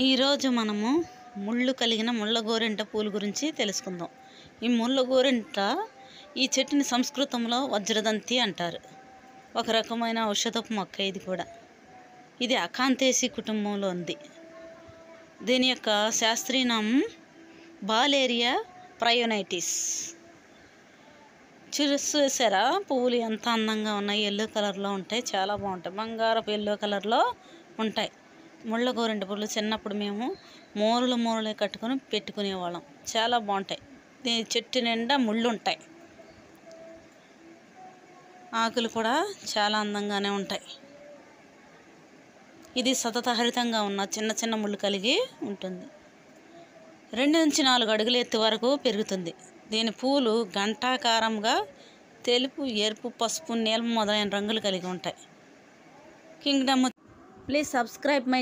ఈరోజు మనము ముళ్ళు కలిగిన ముళ్ళ గోరింట పూల గురించి తెలుసుకుందాం. ఈ ముళ్ళ గోరింట ఈ చెట్టుని సంస్కృతంలో వజ్రదంతి అంటారు. ఒక రకమైన ఔషధపు మొక్క ఇది కూడా. ఇది అకాంతేసి కుటుంబంలో ఉంది. దీని యొక్క శాస్త్రీయ నామం బాలేరియా ప్రయోనైటిస్. చూసారా పువ్వులు ఎంత అందంగా ఉన్నాయి, ఎల్లో కలర్లో ఉంటాయి, చాలా బాగుంటాయి, బంగారపు ఎల్లో కలర్లో ఉంటాయి. ముళ్ళ గోరింట పూలు చిన్నప్పుడు మేము మూరలు కట్టుకొని పెట్టుకునేవాళ్ళం, చాలా బాగుంటాయి. దీని చెట్టు నిండా ముళ్ళు ఉంటాయి, ఆకులు కూడా చాలా అందంగానే ఉంటాయి. ఇది సతతహరితంగా ఉన్న చిన్న చిన్న ముళ్ళు కలిగి ఉంటుంది. 2 నుంచి 4 అడుగుల ఎత్తు వరకు పెరుగుతుంది. దీని పూలు గంటాకారంగా తెలుపు, ఎరుపు, పసుపు, నీలం మొదలైన రంగులు కలిగి ఉంటాయి. కింగ్డమ్. Please subscribe my